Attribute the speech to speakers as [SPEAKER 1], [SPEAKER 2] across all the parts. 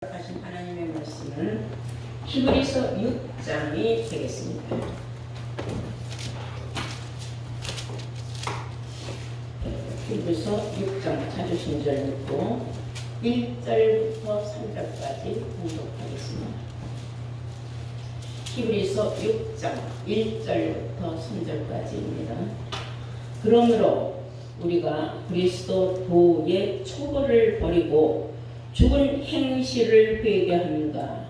[SPEAKER 1] 하신 하나님의 말씀은 히브리서 6장이 되겠습니다. 히브리서 6장 찾으신 줄 읽고 1절부터 3절까지 공독하겠습니다. 히브리서 6장 1절부터 3절까지입니다. 그러므로 우리가 그리스도 도의 초보를 버리고 죽은 행실을 회개하는가,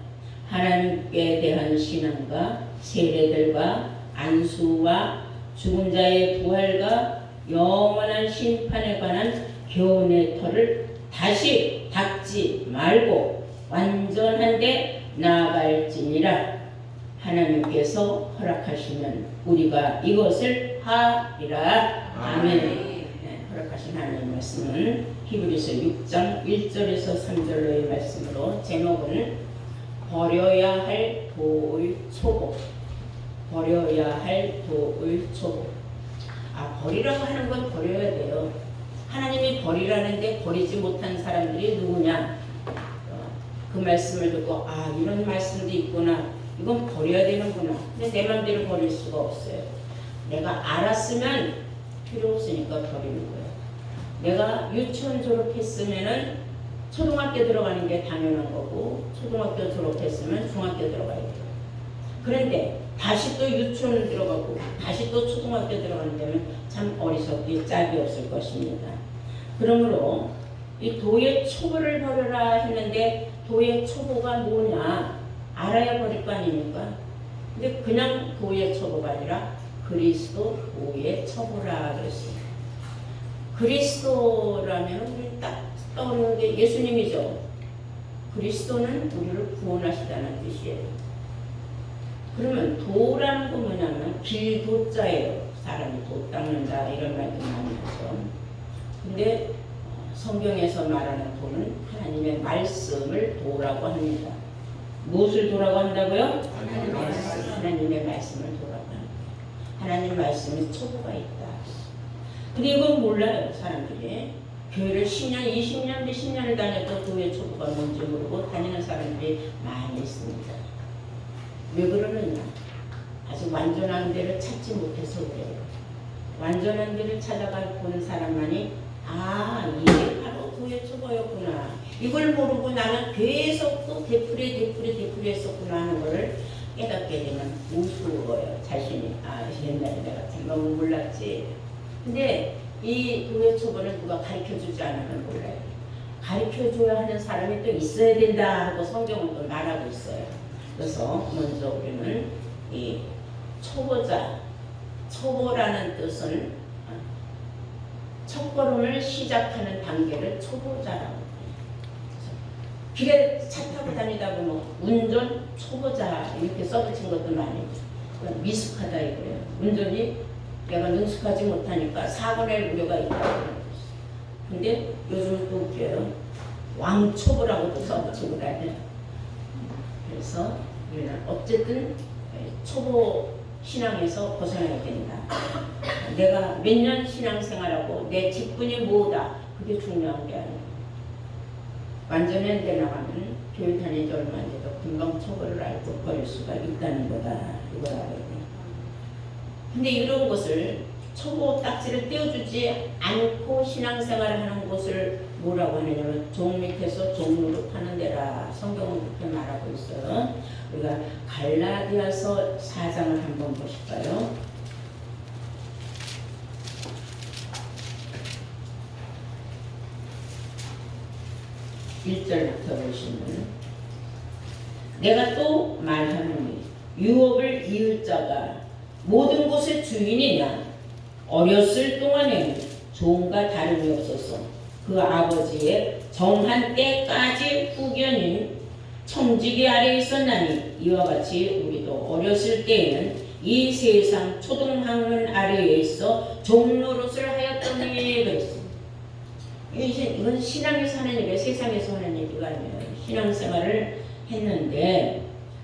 [SPEAKER 1] 하나님께 대한 신앙과 세례들과 안수와 죽은 자의 부활과 영원한 심판에 관한 교훈의 터를 다시 닦지 말고 완전한데 나아갈지니라. 하나님께서 허락하시면 우리가 이것을 하리라. 아멘. 허락하신 하나님의 말씀은 히브리서 6장 1절에서 3절로의 말씀으로 제목은 버려야 할 도의 초보. 버려야 할 도의 초보. 버리라고 하는 건 버려야 돼요. 하나님이 버리라는데 버리지 못한 사람들이 누구냐? 그 말씀을 듣고 이런 말씀도 있구나. 이건 버려야 되는구나. 근데 내 맘대로 버릴 수가 없어요. 내가 알았으면 필요 없으니까 버리는 거예요. 내가 유치원 졸업했으면은 초등학교 들어가는 게 당연한 거고, 초등학교 졸업했으면 중학교 들어가야 돼요. 그런데 다시 또 유치원 들어가고 다시 또 초등학교 들어가는 데는 참 어리석기 짝이 없을 것입니다. 그러므로 이 도의 초보를 버려라 했는데 도의 초보가 뭐냐 알아야 버릴 거 아닙니까? 근데 그냥 도의 초보가 아니라 그리스도 도의 초보라 그랬습니다. 그리스도라면 우리 딱 떠오르는 게 예수님이죠. 그리스도는 우리를 구원하시다는 뜻이에요. 그러면 도라는 건 뭐냐면 길도자예요. 사람이 도 닦는다 이런 말도 많이 하죠. 근데 성경에서 말하는 도는 하나님의 말씀을 도라고 합니다. 무엇을 도라고 한다고요? 하나님의 말씀을 도라고 합니다. 하나님 말씀에 초보가 있다. 근데 이건 몰라요. 사람들이. 교회를 10년, 20년, 20년을 다녀도 교회 초보가 뭔지 모르고 다니는 사람들이 많이 있습니다. 왜 그러느냐? 아직 완전한 데를 찾지 못해서 그래요. 완전한 데를 찾아가 보는 사람만이 이게 바로 도의 초보였구나. 이걸 모르고 나는 계속 또 되풀이 했었구나 하는 거를 깨닫게 되면 우스워요. 자신이. 옛날에 내가 너무 몰랐지. 근데 이 도의 초보는 누가 가르쳐주지 않으면 몰라요. 가르쳐줘야 하는 사람이 또 있어야 된다 하고 성경은 또 말하고 있어요. 그래서 먼저 우리는 이 초보라는 뜻은 첫걸음을 시작하는 단계를 초보자라고 해요. 길에 차 타고 다니다 보면 운전 초보자 이렇게 써붙인 것도 많이 있어요. 미숙하다 이거예요. 운전이 내가 능숙하지 못하니까 사고 낼 우려가 있다고. 근데 요즘은 또 웃겨요. 왕초보라고도 써붙이고 다녀요. 그래서 우리는 어쨌든 초보 신앙에서 벗어나야 된다. 내가 몇 년 신앙생활하고 내 직분이 뭐다. 그게 중요한 게 아니에요. 완전한 데 나가면 교회 다닌 지 얼마 안 돼도 금방 초보를 알고 버릴 수가 있다는 거다. 이걸 알아야 돼요. 근데 이런 것을 초보 딱지를 떼어주지 않고 신앙생활을 하는 것을 뭐라고 하느냐면 종 밑에서 종로로 타는 데라. 성경은 그렇게 말하고 있어요. 우리가 갈라디아서 4장을 한번 보실까요? (1절부터) 보시면 내가 또 말하노니 유업을 이을 자가 모든 것의 주인이냐 어렸을 동안에는 종과 다름이 없어서 그 아버지의 정한 때까지 후견인 청지기 아래에 있었나니 이와 같이 우리도 어렸을 때에는 이 세상 초등학문 아래에 있어 종노릇을 하였더니 그랬습니다. 이건 신앙에서 하는 얘기예요. 세상에서 하는 얘기가 아니에요. 신앙생활을 했는데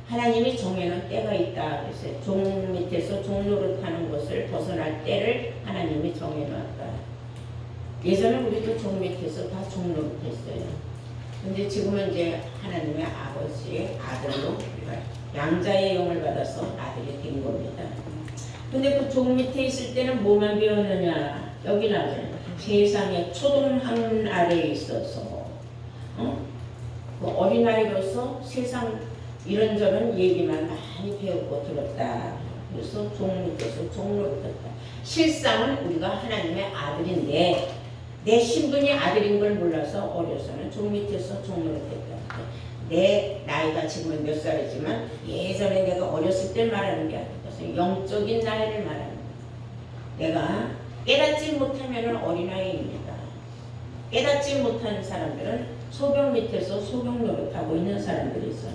[SPEAKER 1] 하나님이 정해놓은 때가 있다. 그래서 종 밑에서 종노릇하는 것을 벗어날 때를 하나님이 정해놨다. 예전에 우리도 종 밑에서 다 종노릇했어요. 근데 지금은 이제 하나님의 아버지의 아들로 우리가 양자의 영을 받아서 아들이 된 겁니다. 근데 그 종 밑에 있을 때는 뭐만 배웠느냐? 여기 나오잖아요. 세상의 초동학문 아래에 있어서 그 어린아이로서 세상 이런저런 얘기만 많이 배우고 들었다. 그래서 종 밑에서 종로를 떴다. 실상은 우리가 하나님의 아들인데 내 신분이 아들인 걸 몰라서 어려서는 종 밑에서 종로를 떴다. 내 나이가 지금은 몇 살이지만 예전에 내가 어렸을 때 말하는 게 아니고 영적인 나이를 말하는 거예요. 내가 깨닫지 못하면 어린아이입니다. 깨닫지 못하는 사람들은 소경 밑에서 소경 노릇하고 있는 사람들이 있어요.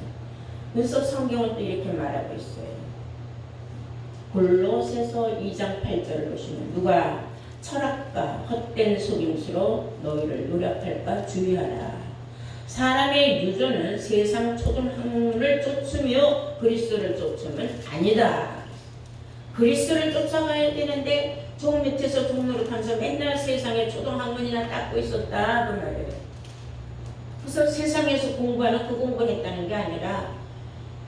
[SPEAKER 1] 그래서 성경은 또 이렇게 말하고 있어요. 골로새서 2장 8절을 보시면 누가 철학과 헛된 속임수로 너희를 노력할까 주의하라. 사람의 유전은 세상 초등학문을 쫓으며 그리스도를 쫓으면 아니다. 그리스도를 쫓아가야 되는데 종 밑에서 종 노릇하면서 맨날 세상의 초등학문이나 닦고 있었다 그 말이에요. 그래서 세상에서 공부하는 그 공부를 했다는 게 아니라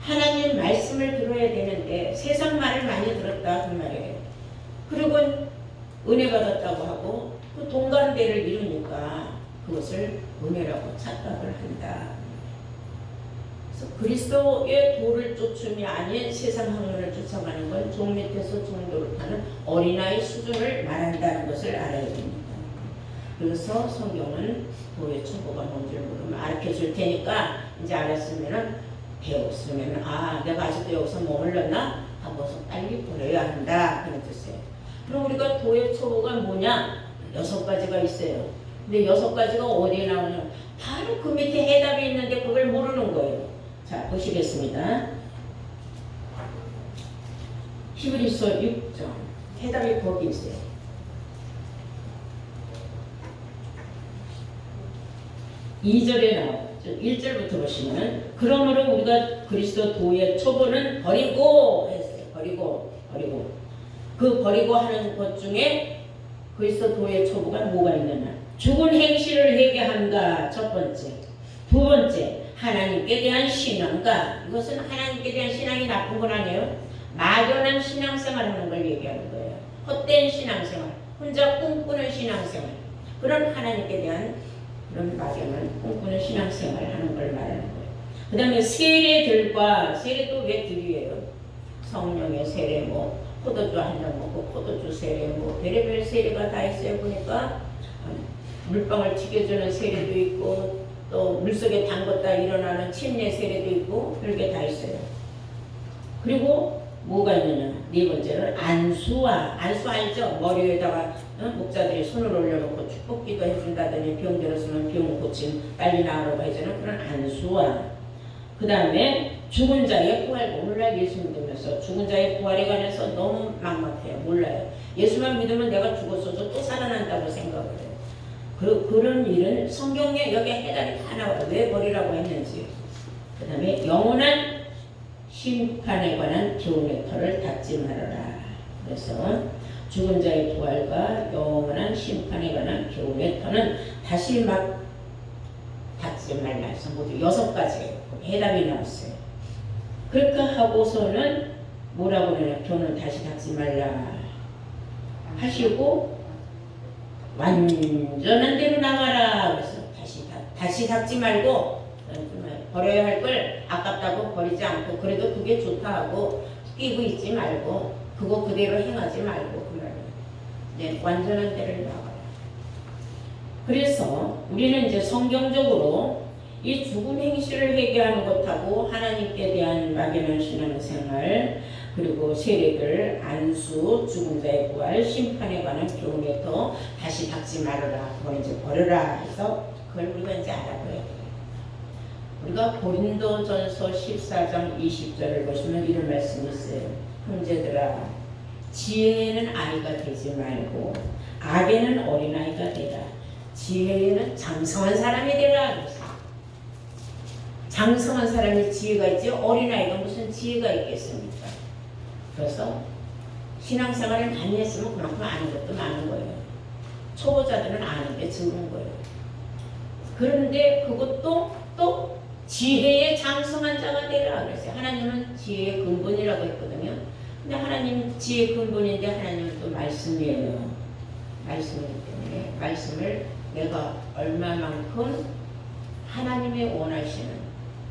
[SPEAKER 1] 하나님 말씀을 들어야 되는데 세상 말을 많이 들었다 그 말이에요. 그리고 은혜 받았다고 하고 그 동감대를 이루니까 그것을 은혜라고 착각을 한다. 그래서 그리스도의 도를 쫓음이 아닌 세상 학문을 쫓아가는 건 종 밑에서 종도를 타는 어린아이 수준을 말한다는 것을 알아야 됩니다. 그래서 성경은 도의 초보가 뭔지를 모르면 알려줄 테니까 이제 알았으면은 배웠으면 내가 아직도 여기서 머물렀나? 하고서 빨리 버려야 한다 그런 뜻이에요. 그럼 우리가 도의 초보가 뭐냐? 6가지가 있어요. 근데 6가지가 어디에 나오냐? 바로 그 밑에 해답이 있는데 그걸 모르는 거예요. 자, 보시겠습니다. 히브리서 6장 해답이 거기 있어요. 2절에 나와요. 1절부터 보시면 그러므로 우리가 그리스도 도의 초보는 버리고 했어요. 버리고 그 버리고 하는 것 중에 그리스도 도의 초보가 뭐가 있느냐? 죽은 행실을 회개한다. 첫 번째. 두 번째, 하나님께 대한 신앙과 이것은 하나님께 대한 신앙이 나쁜 건 아니에요. 막연한 신앙생활 하는 걸 얘기하는 거예요. 헛된 신앙생활, 혼자 꿈꾸는 신앙생활, 그런 하나님께 대한 그런 막연한 꿈꾸는 신앙생활 하는 걸 말하는 거예요. 그 다음에 세례들과 세례도 왜 들이에요? 성령의 세례, 포도주 한 잔 먹고 포도주 세례, 별의별 세례가 다 있어요. 보니까 물방울 튀겨주는 세례도 있고 또 물속에 담궜다 일어나는 침례 세례도 있고 별게 다 있어요. 그리고 뭐가 있느냐? 네 번째는 안수 알죠? 머리에다가 목자들이 손을 올려놓고 축복기도 해준다더니 병 들었으면 병 고침 빨리 나으라고 해주는 그런 안수와 그 다음에 죽은 자의 부활 몰라요. 예수 믿으면서 죽은 자의 부활에 관해서 너무 막막해요. 몰라요. 예수만 믿으면 내가 죽었어도 또 살아난다고 생각을 해요. 그런 일은 성경에 여기 해답이 다 나와요. 왜 버리라고 했는지. 그 다음에 영원한 심판에 관한 교훈의 털을 닫지 말아라. 그래서 죽은 자의 부활과 영원한 심판에 관한 교훈의 털은 다시 막 닫지 말라 해서 모두 6가지 해답이 나왔어요. 그렇게 하고서는 뭐라고 그러냐? 교훈을 다시 닫지 말라 하시고 완전한 대로 나가라. 그래서 다시 닫지 말고 버려야 할 걸 아깝다고 버리지 않고 그래도 그게 좋다 하고 끼고 있지 말고 그거 그대로 행하지 말고 그 말이에요. 완전한 대로 나가라. 그래서 우리는 이제 성경적으로 이 죽은 행실을 회개하는 것하고 하나님께 대한 막연한 신앙생활 그리고 세례들, 안수, 죽은 자의 부활, 심판에 관한 교훈에 더 다시 닫지 말아라. 그걸 이제 버려라 해서 그걸 우리가 이제 알아봐야 돼요. 우리가 고린도전서 14장 20절을 보시면 이런 말씀이 있어요. 형제들아, 지혜에는 아이가 되지 말고 악에는 어린아이가 되라. 지혜에는 장성한 사람이 되라. 장성한 사람이 지혜가 있지 어린아이가 무슨 지혜가 있겠습니까? 그래서 신앙생활을 많이 했으면 그만큼 아는 것도 많은 거예요. 초보자들은 아는 게 적은 거예요. 그런데 그것도 또 지혜의 장성한 자가 되라 그랬어요. 하나님은 지혜의 근본이라고 했거든요. 근데 하나님 지혜의 근본인데 하나님은 또 말씀이에요. 말씀이기 때문에 말씀을 내가 얼마만큼 하나님의 원하시는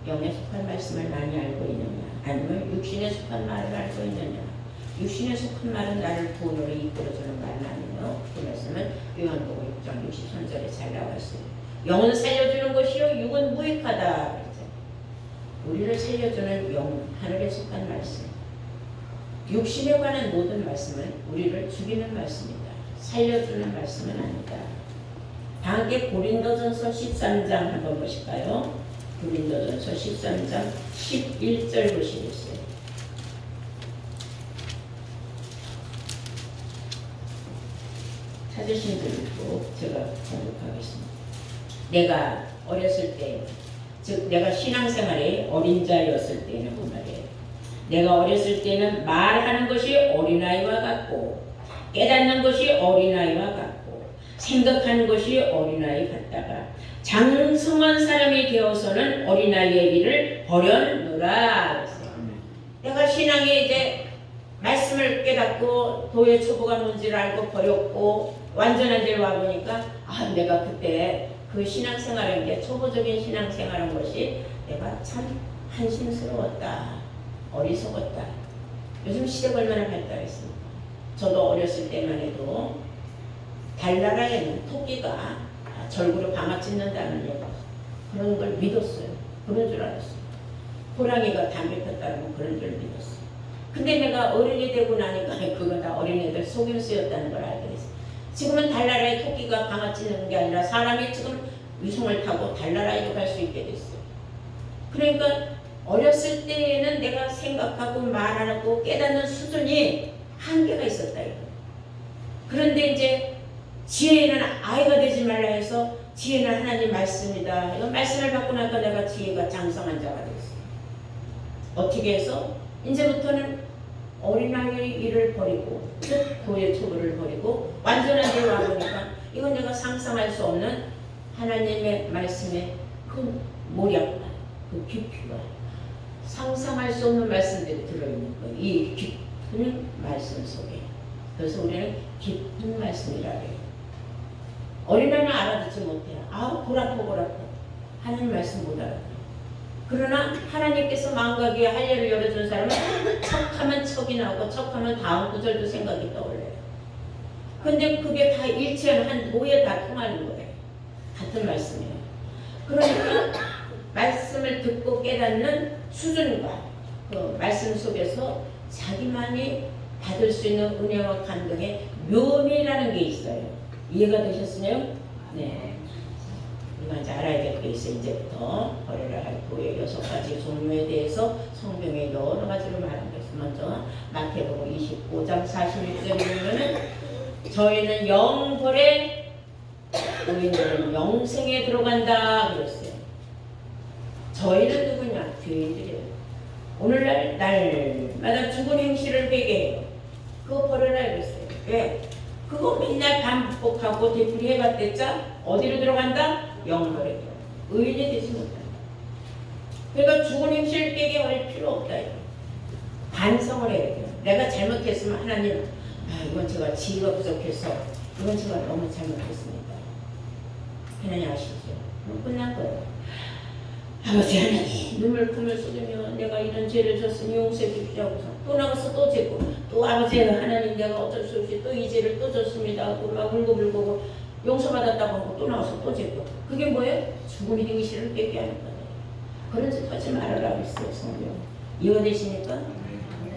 [SPEAKER 1] 영에 속한 말씀을 많이 알고 있느냐, 아니면 육신에 속한 말을 알고 있느냐. 육신에 속한 말은 나를 구원으로 이끌어주는 말은 아니며, 그 말씀은 요한복음 6장 63절에 잘 나왔어요. 영은 살려주는 것이요 육은 무익하다 그랬죠. 우리를 살려주는 영, 하늘에 속한 말씀. 육신에 관한 모든 말씀은 우리를 죽이는 말씀이다. 살려주는 말씀은 아니다. 다음에 고린도전서 13장 한번 보실까요? 고린도전서 13장 11절 보시겠어요? 찾으신 분도 제가 공독하겠습니다. 내가 어렸을 때, 즉 내가 신앙생활에 어린 자였을 때는 그 말이에요. 내가 어렸을 때는 말하는 것이 어린아이와 같고, 깨닫는 것이 어린아이와 같고, 생각하는 것이 어린아이 같다가 장성한 사람이 되어서는 어린아이의 일을 버렸노라. 내가 신앙에 이제 말씀을 깨닫고 도의 초보가 뭔지를 알고 버렸고 완전한 데로 와보니까 내가 그때 그 신앙생활인 게 초보적인 신앙생활한 것이 내가 참 한심스러웠다. 어리석었다. 요즘 시대가 얼마나 발달했습니까? 저도 어렸을 때만 해도 달나라에는 토끼가 절구로 방아 찢는다는 얘기 그런 걸 믿었어요. 그런 줄 알았어요. 호랑이가 담배 폈다는 그런 줄 믿었어요. 근데 내가 어른이 되고 나니까 그거 다 어린애들 속임수였다는 걸 알게 됐어요. 지금은 달나라에 토끼가 방아 찢는 게 아니라 사람이 지금 위성을 타고 달나라에도 갈 수 있게 됐어요. 그러니까 어렸을 때에는 내가 생각하고 말하고 깨닫는 수준이 한계가 있었다 이거. 그런데 이제 지혜는 아이가 되지 말라 해서 지혜는 하나님 말씀이다. 이거 말씀을 받고 나니까 내가 지혜가 장성한 자가 됐어요. 어떻게 해서 이제부터는 어린아이의 일을 버리고 즉 도의 초보를 버리고 완전한 데로 와보니까 이건 내가 상상할 수 없는 하나님의 말씀의 큰 모략과 그 깊이가 상상할 수 없는 말씀들이 들어있는 거예요. 이 깊은 말씀 속에. 그래서 우리는 깊은 말씀이라 해요. 어린아이는 알아듣지 못해요. 보라포 하나님 말씀 못 알아듣어요. 그러나 하나님께서 마음과 귀에 할례를 열어준 사람은 척하면 척이 나오고 척하면 다음 구절도 생각이 떠올려요. 근데 그게 다 일치하는 한 도에 다 통하는 거예요. 같은 말씀이에요. 그러니까 말씀을 듣고 깨닫는 수준과 그 말씀 속에서 자기만이 받을 수 있는 은혜와 감동의 묘미라는 게 있어요. 이해가 되셨어요? 네. 이거 이제 알아야 될 게 있어요. 이제부터 버려야 할 도의 6가지 종류에 대해서 성경에 여러 가지로 말한 거 있어요. 먼저 마태복음 25장 41절에 보면은 저희는 영벌에 우리는 영생에 들어간다 그랬어요. 저희는 누구냐? 죄인들이에요. 오늘날 날마다 죽은 행실을 회개해요. 그거 버려라 그랬어요. 왜? 그거 맨날 반복하고 되풀이해봤댔자 어디로 들어간다? 영벌에 들어간다. 의인이 되지 못한다. 그러니까 죽은 행실을 깨게 할 필요 없다. 반성을 해야 돼요. 내가 잘못했으면 하나님 이건 제가 지혜가 부족해서 이건 제가 너무 잘못했습니다. 하나님 아시죠? 끝난 거예요. 아버지 하나님 눈물 쏟으며 내가 이런 죄를 졌으니 용서해 주시옵소서. 또 나가서 또 죄고 또 아버지 하나님 내가 어쩔 수 없이 또 이 죄를 또 졌습니다. 막 울고 용서받았다고 하고 또 나가서 또 죄고 그게 뭐예요? 죽은 행실을 깨게 하는 거예요. 그런 짓 하지 말아라 그랬어요. 성경 이해되시니까?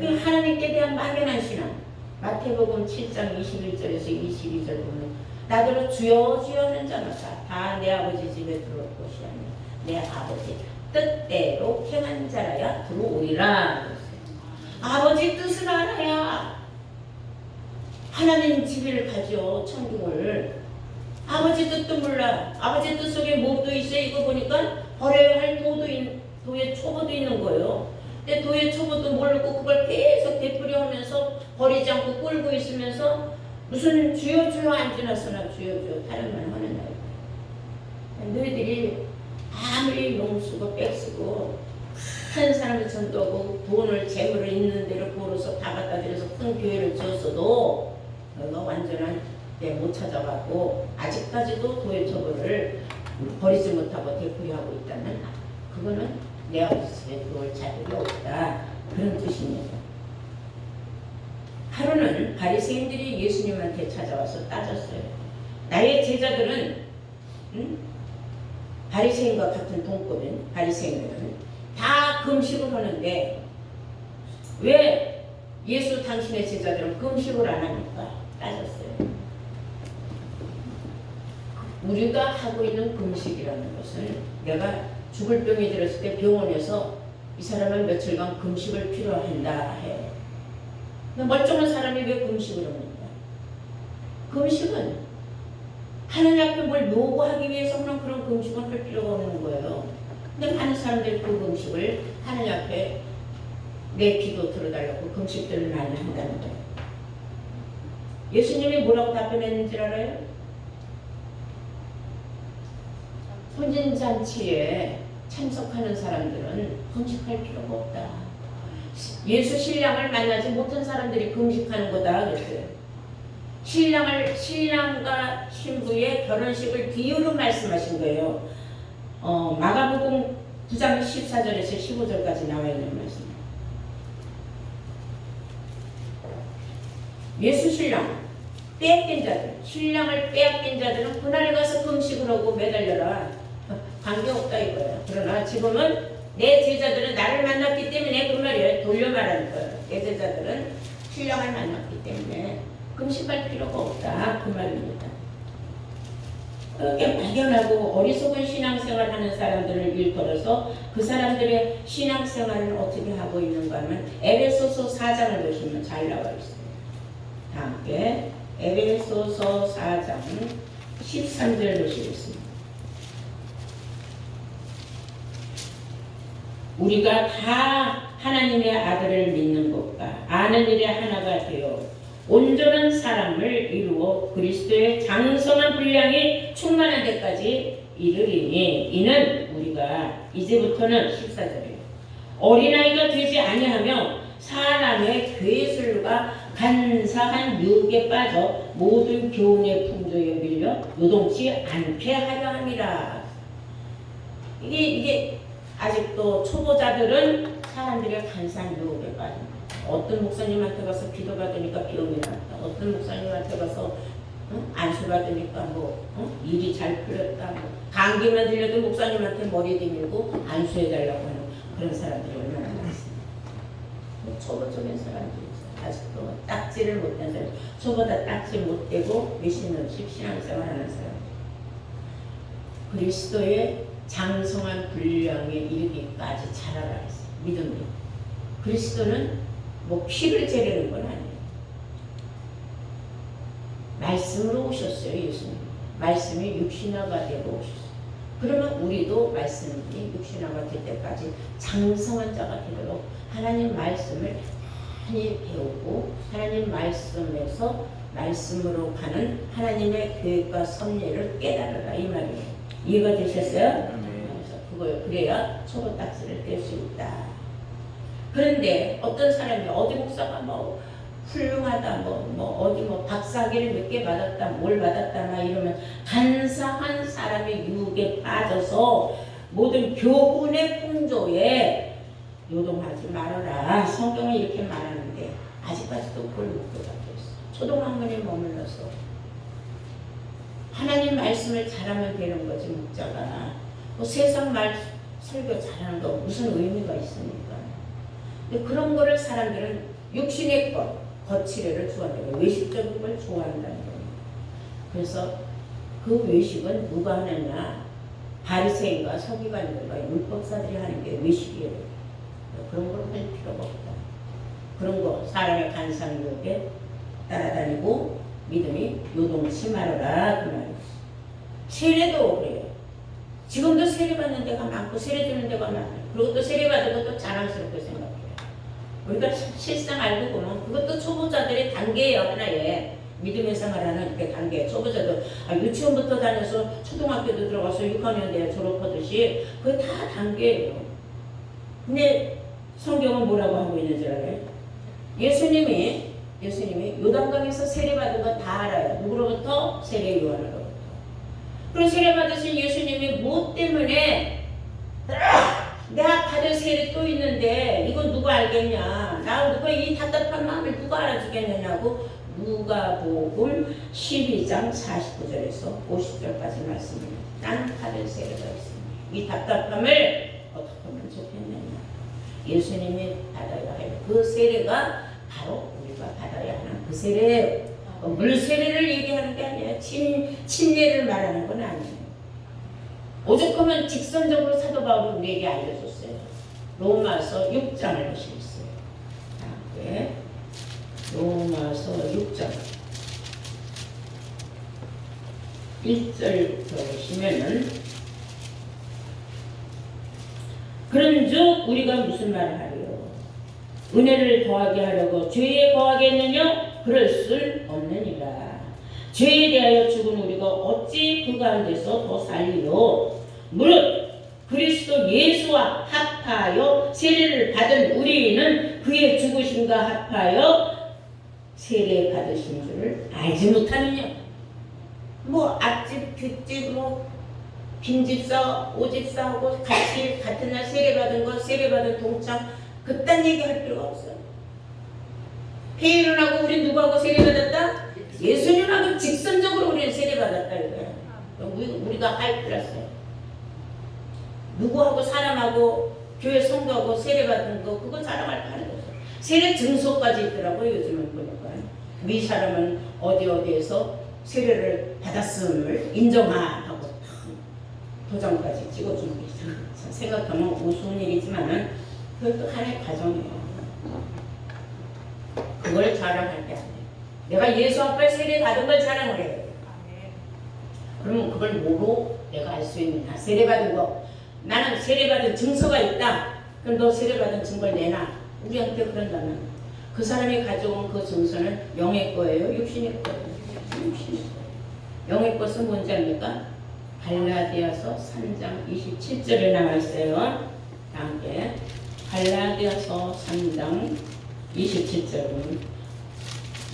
[SPEAKER 1] 하나님께 대한 막연한 신앙 마태복음 7장 21절에서 22절 보면 나더러 주여 주여 하는 자마다 다 내 아버지 집에 들어올 것이 아니라 내 아버지 뜻대로 행한 자라야 들어오리라. 아버지 뜻을 알아야 하나님 집을 가죠. 천국을. 아버지 뜻도 몰라. 아버지 뜻 속에 뭣도 있어요. 이거 보니까 버려야 할 도의 초보도 있는 거예요. 근데 도의 초보도 모르고 그걸 계속 되풀이하면서 버리지 않고 끌고 있으면서 무슨 주여 주여 안 지났으나 주여 주여 다른 말 하는 날. 너희들이 아무리 용수고 빽쓰고 큰 사람을 전도하고 돈을 재물을 있는 대로 벌어서 다 갖다 드려서 큰 교회를 지었어도 너가 완전한 때 못 찾아가고 아직까지도 도의 처벌을 버리지 못하고 되풀이하고 있다면 그거는 내 앞에 그걸 자격이 없다, 그런 뜻입니다. 하루는 바리새인들이 예수님한테 찾아와서 따졌어요. 나의 제자들은 바리새인과 같은 동급인 바리새인들은 다 금식을 하는데 왜 예수 당신의 제자들은 금식을 안 합니까? 따졌어요. 우리가 하고 있는 금식이라는 것은 내가 죽을 병이 들었을 때 병원에서 이 사람은 며칠간 금식을 필요한다 해요. 멀쩡한 사람이 왜 금식을 합니까? 금식은 하나님 앞에 뭘 요구하기 위해서는 그런 금식은 할 필요가 없는 거예요. 근데 많은 사람들이 그 금식을 하나님 앞에 내 기도 들어달라고 금식들을 많이 한다는 거예요. 예수님이 뭐라고 답변했는지 알아요? 혼인잔치에 참석하는 사람들은 금식할 필요가 없다. 예수 신랑을 만나지 못한 사람들이 금식하는 거다 그랬어요. 신랑과 신부의 결혼식을 비유로 말씀하신 거예요. 마가복음 9장 14절에서 15절까지 나와 있는 말씀. 예수 신랑 빼앗긴 자들, 신랑을 빼앗긴 자들은 그날에 가서 금식을 하고 매달려라. 관계없다 이거예요. 그러나 지금은 내 제자들은 나를 만났기 때문에 그 말이에요. 돌려 말하는 거예요. 내 제자들은 신랑을 만났기 때문에 금식할 필요가 없다, 그 말입니다. 그렇게 막연하고 어리석은 신앙생활 하는 사람들을 일컬어서 그 사람들의 신앙생활을 어떻게 하고 있는가 하면 에베소서 4장을 보시면 잘 나와 있어요. 다 함께 에베소서 4장 13절 보시겠습니다. 우리가 다 하나님의 아들을 믿는 것과 아는 일에 하나가 되어 온전한 사람을 이루어 그리스도의 장성한 분량이 충만한 데까지 이르리니 이는 우리가 이제부터는 14절이에요. 어린아이가 되지 아니하며 사람의 괴술과 간사한 유혹에 빠져 모든 교훈의 풍조에 밀려 요동치 않게 하려 함이라. 이게 아직도 초보자들은 사람들의 간사한 유혹에 빠집니다. 어떤 목사님한테 가서 기도 받으니까 병이 났다. 어떤 목사님한테 가서 안수 받으니까 일이 잘 풀렸다. 감기만 들려도 목사님한테 머리 디밀고 안수해달라고 하는 그런 사람들이 얼마나 많습니다. 초보적인 사람들이 있어요. 아직도 딱지를 못한 사람, 초보다 딱지 못대고 외신없이 신앙생활하는 사람. 그리스도의 장성한 분량에 이르기까지 자라라 했어요. 믿음이. 그리스도는 피를 재려는 건 아니에요. 말씀으로 오셨어요. 예수님. 말씀이 육신화가 되고 오셨어요. 그러면 우리도 말씀이 육신화가 될 때까지 장성한 자가 되도록 하나님 말씀을 많이 배우고 하나님 말씀에서 말씀으로 가는 하나님의 계획과 섭리를 깨달으라 이 말이에요. 이해가 되셨어요? 그래야 초보 딱지를 뗄 수 있다. 그런데 어떤 사람이 어디 목사가 훌륭하다, 어디 박사학위를 몇 개 받았다, 뭘 받았다, 이러면 간사한 사람의 유혹에 빠져서 모든 교훈의 풍조에 요동하지 말아라. 성경은 이렇게 말하는데 아직까지도 그걸 못 깨닫고 있어. 초등학문에 머물러서 하나님 말씀을 잘하면 되는 거지. 목자가 세상 말 설교 잘하는 거 무슨 의미가 있습니까? 근데 그런 거를 사람들은 육신의 것, 거칠애를 좋아한다는 거예요. 외식적인 걸 좋아한다는 거예요. 그래서 그 외식은 누가 하느냐? 바리새인과 서기관들과 율법사들이 하는 게 외식이에요. 그런 걸 할 필요가 없다. 그런 거 사람의 간상 유혹에 따라다니고 믿음이 요동치 말아라 그 말이에요. 세례도 그래요. 지금도 세례받는 데가 많고 세례주는 데가 많아요. 그리고 또 세례받은 것도 자랑스럽게 생각해요. 우리가 실상 알고 보면 그것도 초보자들의 단계예요. 하나의 믿음의 생활하는 이렇게 단계. 초보자도 유치원부터 다녀서 초등학교도 들어가서 6학년 돼야 졸업하듯이 그게 다 단계예요. 근데 성경은 뭐라고 하고 있는 줄 알아요? 예수님이 요단강에서 세례받은 거 다 알아요. 누구로부터? 세례 요한으로부터. 그럼 세례받으신 예수님이 뭐 때문에 내가 받을 세례 또 있는데 이건 누가 알겠냐? 누가 이 답답한 마음을 누가 알아주겠느냐고 누가복음 12장 49절에서 50절까지 말씀입니다. 나는 받을 세례가 있습니다. 이 답답함을 어떻게 하면 좋겠느냐? 예수님이 받아야 할 그 세례가 바로 우리가 받아야 하는 그 세례예요. 물 세례를 얘기하는 게 아니에요. 침례를 말하는 건 아니에요. 오죽하면 직선적으로 사도 바울은 우리에게 알려줬어요. 로마서 6장을 보시겠어요. 네. 로마서 6장 1절부터 보시면은 그런즉 우리가 무슨 말을 하리요? 은혜를 더하게 하려고 죄에 거하겠느냐? 그럴 수 없느니라. 죄에 대하여 죽은 우리가 어찌 그 가운데서 더 살리요? 무릇 그리스도 예수와 합하여 세례를 받은 우리는 그의 죽으심과 합하여 세례 받으신 줄을 알지 못하느냐? 뭐 앞집, 뒷집, 뭐 빈집사, 오집사하고 같이 같은 날 세례 받은 거, 세례 받은 동창 그딴 얘기할 필요가 없어요. 회의를 하고 우리 누구하고 세례 받았다? 예수님하고 직선적으로 우리는 세례 받았다 이거야. 우리가 할 필요했어요. 누구하고 사람하고 교회 성도하고 세례 받은 거 그거 자랑할 거 하는 거죠. 세례 증서까지 있더라고요. 요즘은 보니까 미 사람은 어디에서 세례를 받았음을 인정하고 도장까지 찍어주는 게 생각하면 우스운 일이지만은 그것도 하나의 과정이에요. 그걸 자랑할 게 아니에요. 내가 예수 앞에 세례 받은 걸 자랑을 해요. 그러면 그걸 뭐로 내가 알 수 있느냐? 세례 받은 거. 나는 세례 받은 증서가 있다. 그럼 너 세례 받은 증거를 내놔. 우리한테 그런다면 그 사람이 가져온 그 증서는 영의 거예요? 육신의 거예요? 육신의 거예요. 영의 것은 뭔지 압니까? 갈라디아서 3장 27절에 나와 있어요. 함께 갈라디아서 3장 27절은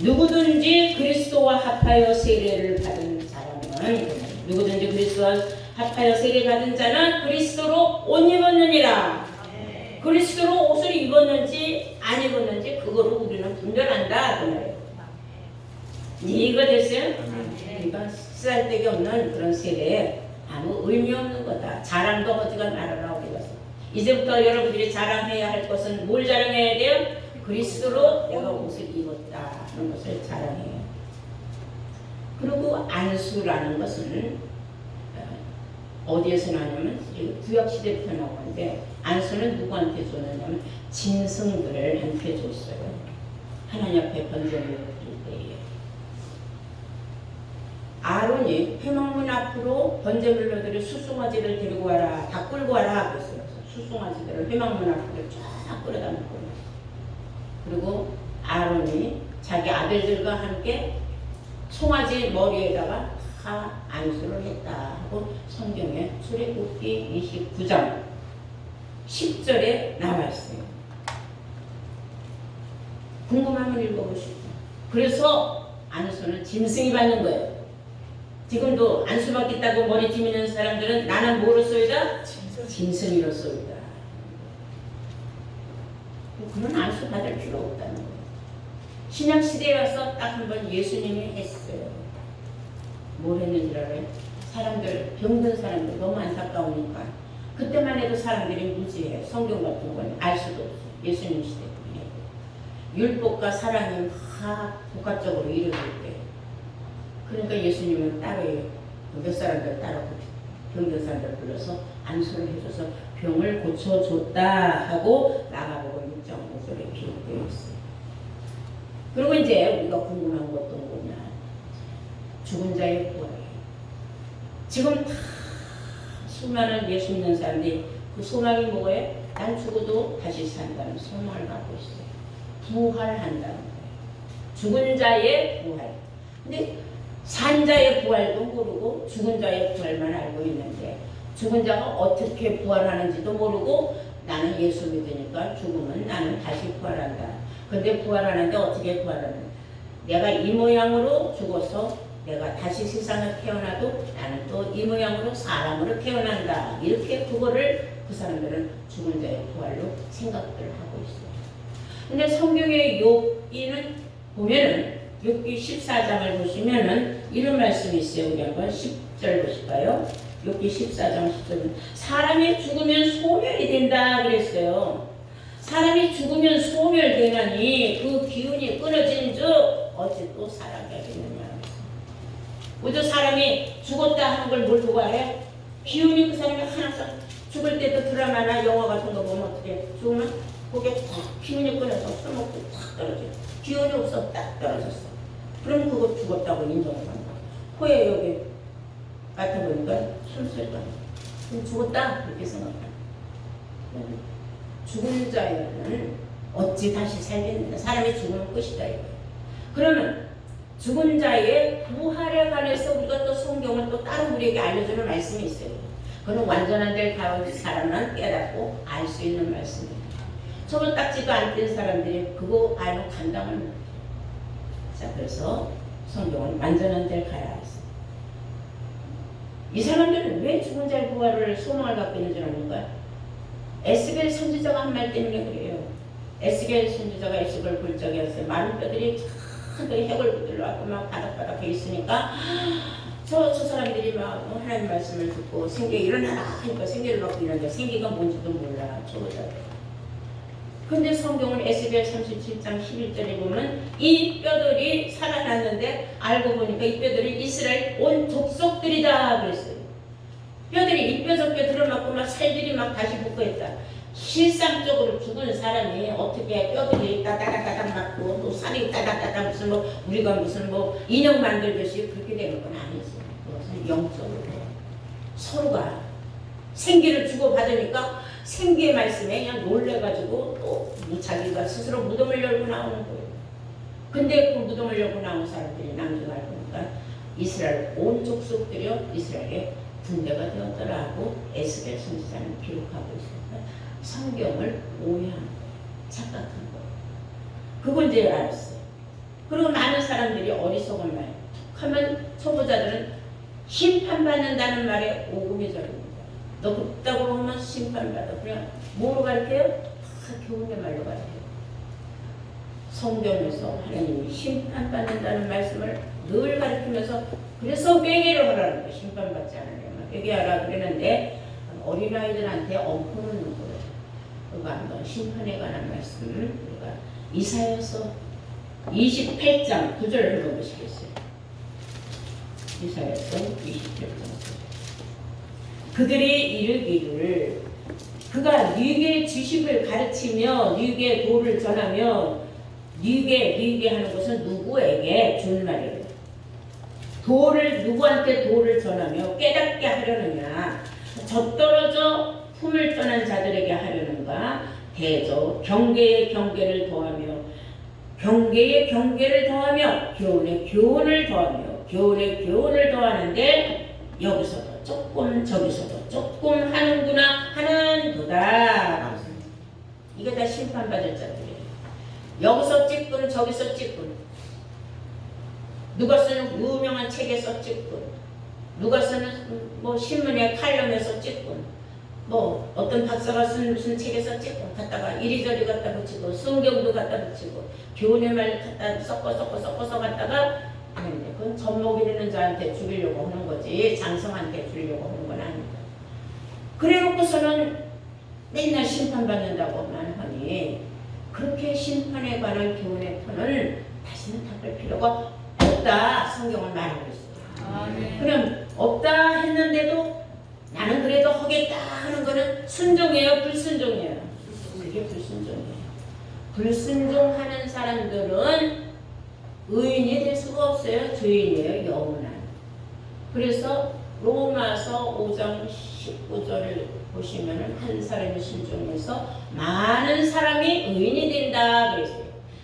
[SPEAKER 1] 누구든지 그리스도와 합하여 세례를 받은 자라면 누구든지 그리스도와 합하여 세례 받은 자는 그리스도로 옷 입었느니라. 그리스도로 옷을 입었는지 안 입었는지 그거로 우리는 분별한다 그 말이에요. 이해가 됐어요? 그러니까 쓸데기 없는 그런 세례에 아무 의미 없는 거다. 자랑도 어디가 말하라 우리가. 이제부터 여러분들이 자랑해야 할 것은 뭘 자랑해야 돼요? 그리스도로 내가 옷을 입었다 하는 것을 자랑해요. 그리고 안수라는 것은 어디에서 나냐면 구약시대부터 나오는데 안수는 누구한테 줬느냐면 짐승들한테 줬어요. 하나님 앞에 번제물을 드릴 때에 아론이 회막문 앞으로 번제물로 드릴 수송아지를 데리고 와라, 다 끌고 와라 그랬어요. 수송아지들을 회막문 앞으로 쫙 끌어다 놓고 그리고 아론이 자기 아들들과 함께 송아지 머리에다가 다 안수를 했다 하고 성경에 출애굽기 29장 10절에 나와 있어요. 궁금하면 읽어보시죠. 그래서 안수는 짐승이 받는 거예요. 지금도 안수 받겠다고 머리 뒤미는 사람들은 나는 뭐로 쏘이다? 짐승이로 쏘이다. 그런 안수 받을 필요 없다는 거예요. 신약시대에 와서 딱 한 번 예수님이 했어요. 뭘 했는지 알아요? 사람들, 병든 사람들 너무 안타까우니까 그때만 해도 사람들이 무지해. 성경 같은 건 알 수도 없어요. 예수님 시대 때문에. 율법과 사랑이 막 복합적으로 이루어질 때 그러니까 예수님은 따로 몇 사람들 따로 병든 사람들 불러서 안수를 해줘서 병을 고쳐줬다 하고 마가복음 6장 5절에 기록되어 있어요. 그리고 이제 우리가 궁금한 것도 뭐냐? 죽은 자의 부활이에요. 지금 다 수많은 예수 믿는 사람들이 그 소망이 뭐예요? 난 죽어도 다시 산다는 소망을 갖고 있어요. 부활한다는 거예요. 죽은 자의 부활. 근데 산 자의 부활도 모르고 죽은 자의 부활만 알고 있는데 죽은 자가 어떻게 부활하는지도 모르고 나는 예수 믿으니까 죽으면 나는 다시 부활한다. 근데 부활하는데 어떻게 부활하는가? 내가 이 모양으로 죽어서 내가 다시 세상에 태어나도 나는 또 이 모양으로 사람으로 태어난다. 이렇게 그거를 그 사람들은 죽은 자의 부활로 생각을 하고 있어요. 근데 성경의 욥기는 보면은 욥기 14장을 보시면은 이런 말씀이 있어요. 우리 한번 10절 보실까요? 욥기 14장 10절. 사람이 죽으면 소멸이 된다 그랬어요. 사람이 죽으면 소멸되나니 그 기운이 끊어진 즉 어찌 또 살아게 하겠느냐. 모두 사람이 죽었다 하는 걸 모르고 알아요? 기운이 그 사람이 하나씩 죽을 때도 드라마나 영화 같은 거 보면 어떻게 죽으면 거기에 탁 기운이 끊어서 술 먹고 탁 떨어져요. 기운이 없어 딱 떨어졌어. 그럼 그거 죽었다고 인정을 한다. 코에 여기 맡아보니까 숨소리가 그럼 죽었다 이렇게 생각한다. 죽은 자는 어찌 다시 살겠느냐. 사람이 죽으면 끝이다 이거예요. 그러면 죽은 자의 부활에 관해서 우리가 또 성경을 또 따로 우리에게 알려주는 말씀이 있어요. 그건 완전한 될 사람만 깨닫고 알 수 있는 말씀입니다. 저번 딱지도 안 뗀 사람들이 그거 알고 감당을 못해요. 자, 그래서 성경은 완전한 될 가야 했어요. 이 사람들은 왜 죽은 자의 부활을 소망을 갖고 있는 줄 압니까? 에스겔 선지자가 한 말 때문에 그래요. 에스겔 선지자가 에스겔 볼 적이었어요. 많은 뼈들이 큰 해골들로 왔고 막 바닥바닥 해 있으니까 저 사람들이 막 하나님 말씀을 듣고 생계 일어나라 하니까 생계를 갖고 있는데 생계가 뭔지도 몰라. 초보자들. 근데 성경은 에스겔 37장 11절에 보면 이 뼈들이 살아났는데 알고 보니까 이 뼈들이 이스라엘 온 족속들이다 그랬어요. 뼈들이 이 뼈 저 뼈 들어맞고 막 살들이 막 다시 복구했다. 실상적으로 죽은 사람이 어떻게 뼈들이 따다다다닥 맞고 또 살이 따다다닥 무슨 뭐 우리가 무슨 뭐 인형 만들듯이 그렇게 되는 건 아니지. 그것은 영적으로 서로가 생기를 주고받으니까 생기의 말씀에 그냥 놀래가지고 또 자기가 스스로 무덤을 열고 나오는 거예요. 근데 그 무덤을 열고 나온 사람들이 남겨날 보니까 이스라엘 온 족속들이요 이스라엘의 군대가 되었더라 하고 에스겔 선지자는 기록하고 있습니다. 성경을 오해한 거예요. 착각한 거예요. 그걸 이제 알았어요. 그리고 많은 사람들이 어리석은 말 하면 초보자들은 심판받는다는 말에 오금이 저립니다. 너 그따구로 하면 심판받아. 그냥 뭐로 가르쳐요? 다 교훈의 말로 가르쳐요. 성경에서 하나님이 심판받는다는 말씀을 늘 가르치면서 그래서 회개를 하라는 거예요. 심판받지 않으려면 회개하라 그랬는데 어린아이들한테 엎어놓는 거예요. 그리고 한번 심판에 관한 말씀을 우리가 이사야서 28장 9절을 한번 보시겠어요. 이사야서 28장 9절. 그들이 이르기를 그가 네게 지식을 가르치며 네게 도를 전하며 네게 하는 것은 누구에게 준 말이에요. 도를 누구한테 도를 전하며 깨닫게 하려느냐. 젖떨어져 품을 떠난 자들에게 하려는가. 대저 경계의 경계를 더하며 경계의 경계를 더하며 교훈의 교훈을 더하며 교훈의 교훈을 더하는데 여기서도 조금 저기서도 조금 하는구나 하는도다. 이게 다 심판받을 자들이에요. 여기서 찌꾼 저기서 찌꾼 누가 쓰는 유명한 책에서 찌꾼 누가 쓰는 뭐 신문에 칼럼에서 찌꾼 뭐 어떤 박사가 쓴 무슨 책에서 찌꾼 갖다가 이리저리 갖다 붙이고 성경도 갖다 붙이고 교훈의 말 갖다 섞어서 갖다가 하는데 그건 젖먹이 되는 자한테 주려고 하는 거지 장성한테 주려고 하는 건 아니다. 그래놓고서는 맨날 심판받는다고만 하니 그렇게 심판에 관한 교훈의 톤을 다시는 닦을 필요가 없다. 성경은 말하고 있어요. 그럼 없다 했는데도 나는 그래도 하겠다 하는 거는 순종이에요? 불순종이에요? 그게 불순종이에요. 불순종하는 사람들은 의인이 될 수가 없어요. 죄인이에요. 영원한. 그래서 로마서 5장 19절을 보시면은 한 사람이 순종해서 많은 사람이 의인이 된다 그랬어요.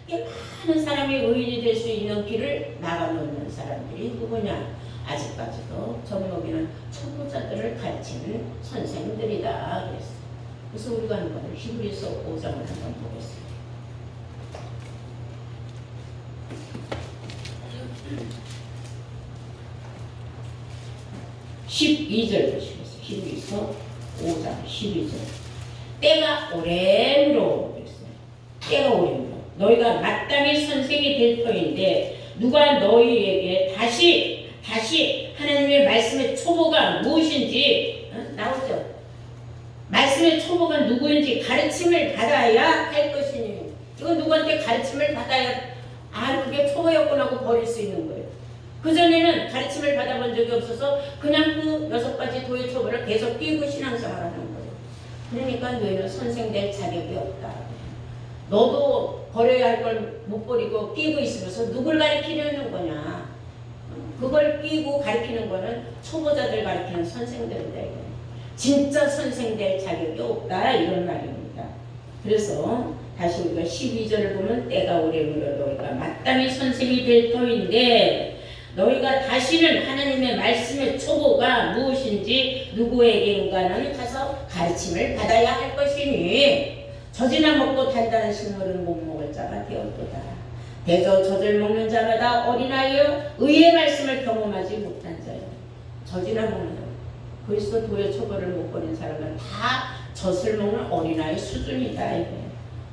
[SPEAKER 1] 이 많은 사람이 의인이 될 수 있는 길을 나가놓는 사람들이 누구냐? 아직까지도 젖먹이는 초보자들을 가르치는 선생들이다 그랬어요. 그래서 우리가 한번 히브리서 5장을 한번 보겠습니다. 12절 보시겠어요. 히브리서 5장 12절. 때가 오래므로 그랬어요. 때가 오래므로 너희가 마땅히 선생이 될 터인데 누가 너희에게 다시 하나님의 말씀의 초보가 무엇인지 나오죠. 말씀의 초보가 누구인지 가르침을 받아야 할 것이니 이건 누구한테 가르침을 받아야 그게 초보였구나 하고 버릴 수 있는 거예요. 그전에는 가르침을 받아본 적이 없어서 그냥 그 6가지 도의 초보를 계속 끼고 신앙생활하는 거예요. 그러니까 너희는 선생 될 자격이 없다. 너도 버려야 할 걸 못 버리고 끼고 있으면서 누굴 가르치려는 거냐. 그걸 끼고 가르치는 거는 초보자들 가르치는 선생들이다. 진짜 선생 될 자격이 없다. 이런 말입니다. 그래서 다시 우리가 12절을 보면 때가 오래므로 너희가 마땅히 선생이 될 터인데 너희가 다시는 하나님의 말씀의 초보가 무엇인지 누구에게인가는 가서 가르침을 받아야 할 것이니 젖이나 먹고 단단한 식물은 못 먹을 자가 되었도다. 대저 젖을 먹는 자마다 어린아이여 의의 말씀을 경험하지 못한 자요. 젖이나 먹는 자. 그리스도 도의 초보를 못 버린 사람은 다 젖을 먹는 어린아이 수준이다. 이게.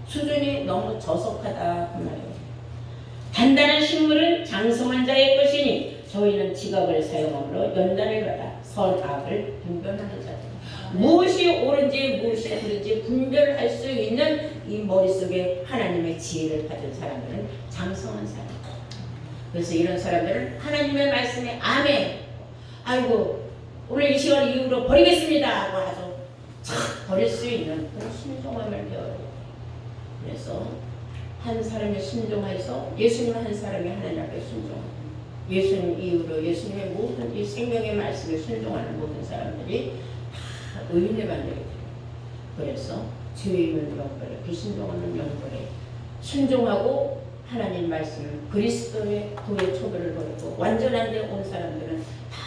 [SPEAKER 1] 수준이 너무 저속하다 그 말이에요. 단단한 식물은 장성한 자의 것이니 저희는 지각을 사용함으로 연단을 받아 선악을 분별하는 자들. 무엇이 옳은지 무엇이 그른지 분별할 수 있는 이 머릿속에 하나님의 지혜를 가진 사람들은 장성한 사람. 그래서 이런 사람들은 하나님의 말씀에 아멘. 아이고 오늘 이 시간 이후로 버리겠습니다 하고 아주 착 버릴 수 있는 그런 순종함을 배워요. 그래서 한 사람이 순종해서 예수님 한 사람이 하나님 앞에 순종하고 예수님 이후로 예수님의 모든 이 생명의 말씀에 순종하는 모든 사람들이 다 의인을 만들게 돼요. 그래서 죄인은 영벌에 불순종하는 영벌에 순종하고 하나님 말씀 그리스도의 도의 초보를 버리고 완전한 데 온 사람들은 다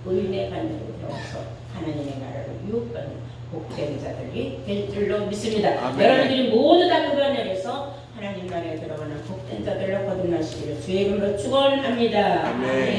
[SPEAKER 1] 의인의 반열에 들어와서 하나님의 나라를 유혹받는 복된 자들이 될 줄로 믿습니다.
[SPEAKER 2] 아멘.
[SPEAKER 1] 여러분들이 모두 다 그 반열에서 하나님 나라에 들어가는 복된 자들로 거듭나시기를 주의 이름으로 축원합니다.
[SPEAKER 2] 아멘.